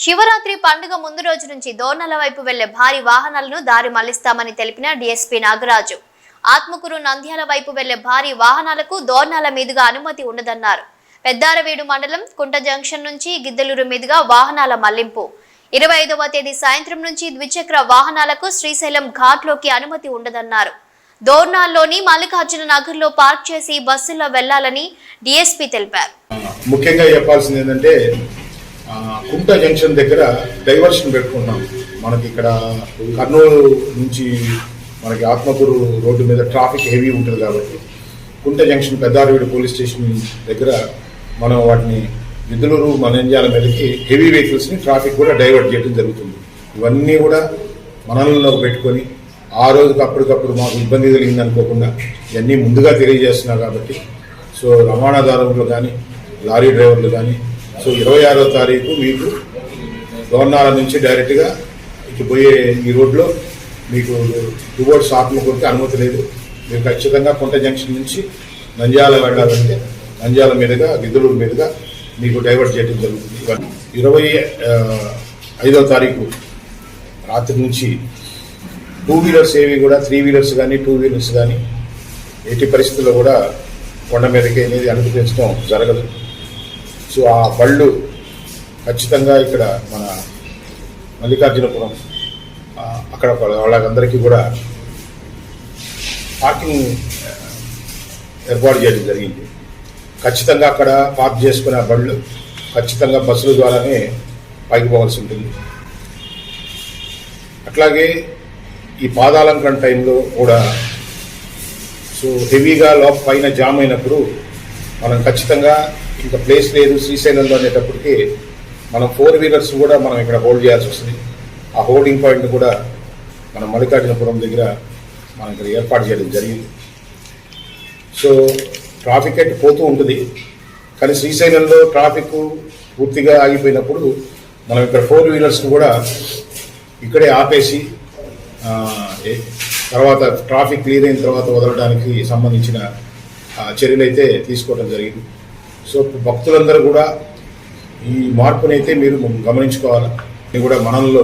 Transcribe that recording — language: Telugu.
శివరాత్రి పండుగ ముందు రోజు నుంచి దోర్నల వైపు వెళ్లే భారీ వాహనాలను దారి మళ్లిస్తామని తెలిపిన డీఎస్పీ నాగరాజు. ఆత్మకూరు నంద్యాల వైపు వెళ్లే భారీ వాహనాలకు దోర్నాల మీదుగా అనుమతి ఉండదన్నారు. పెద్దారవీడు మండలం కుంట జంక్షన్ నుంచి గిద్దలూరు మీదుగా వాహనాల మళ్లింపు. 25వ తేదీ సాయంత్రం నుంచి ద్విచక్ర వాహనాలకు శ్రీశైలం ఘాట్లోకి అనుమతి ఉండదన్నారు. దోర్నాల్లోని మల్లికార్జున నగర్ లో పార్క్ చేసి బస్సుల్లో వెళ్లాలని డీఎస్పీ తెలిపారు. ముఖ్యంగా చెప్పాల్సింది ఏంటంటే కుంట జంక్షన్ దగ్గర డైవర్షన్ పెట్టుకుంటాం. మనకి ఇక్కడ కర్నూలు నుంచి మనకి ఆత్మకూరు రోడ్డు మీద ట్రాఫిక్ హెవీ ఉంటుంది కాబట్టి కుంట జంక్షన్ పెద్దారవీడు పోలీస్ స్టేషన్ దగ్గర మనం వాటిని గిద్దలూరు నంద్యాల మీదకి హెవీ వెహికల్స్ని ట్రాఫిక్ కూడా డైవర్ట్ చేయడం జరుగుతుంది. ఇవన్నీ కూడా మనలో పెట్టుకొని ఆ రోజుకి అప్పటికప్పుడు మాకు ఇబ్బంది కలిగింది అనుకోకుండా ఇవన్నీ ముందుగా తెలియజేస్తున్నారు కాబట్టి సో రవాణాదారులు కానీ లారీ డ్రైవర్లు కానీ సో 26వ తారీఖు మీకు దోర్నాల నుంచి డైరెక్ట్గా ఇక పోయే ఈ రోడ్లో మీకు టువర్డ్స్ ఆత్మకూరుకి అనుమతి లేదు. మీరు ఖచ్చితంగా కుంట జంక్షన్ నుంచి నంద్యాల వెళ్ళాలంటే నంద్యాల మీదుగా గిద్దలూరు మీదుగా మీకు డైవర్ట్ చేయడం జరుగుతుంది. 25వ తారీఖు రాత్రి నుంచి 2 వీలర్స్ ఏవి కూడా 3 వీలర్స్ కానీ 2 వీలర్స్ కానీ ఎట్టి పరిస్థితుల్లో కూడా కొండ మీదకి అనేది అనుమతించడం జరగదు. సో ఆ బళ్ళు ఖచ్చితంగా ఇక్కడ మన మల్లికార్జునపురం అక్కడ వాళ్ళందరికీ కూడా పార్కింగ్ ఏర్పాటు చేయడం జరిగింది. ఖచ్చితంగా అక్కడ పార్క్ చేసుకునే బళ్ళు ఖచ్చితంగా బస్సుల ద్వారానే పైకి పోవాల్సి ఉంటుంది. అట్లాగే ఈ పాదాలంకరణ టైంలో కూడా సో హెవీగా పైన జామ్ అయినప్పుడు మనం ఖచ్చితంగా ఇంకా ప్లేస్ లేదు శ్రీశైలంలో అనేటప్పటికీ మనం 4 వీలర్స్ కూడా మనం ఇక్కడ హోల్డ్ చేయాల్సి వస్తుంది. ఆ హోల్డింగ్ పాయింట్ కూడా మనం మల్లికార్జునపురం దగ్గర మనం ఇక్కడ ఏర్పాటు చేయడం జరిగింది. సో ట్రాఫిక్ అయితే పోతూ ఉంటుంది కానీ శ్రీశైలంలో ట్రాఫిక్ పూర్తిగా ఆగిపోయినప్పుడు మనం ఇక్కడ 4 వీలర్స్ కూడా ఇక్కడే ఆపేసి తర్వాత ట్రాఫిక్ క్లియర్ అయిన తర్వాత వదలడానికి సంబంధించిన చర్యలు అయితే తీసుకోవడం జరిగింది. సో భక్తులందరూ కూడా ఈ మార్పునైతే మీరు గమనించుకోవాలి. కూడా మనలో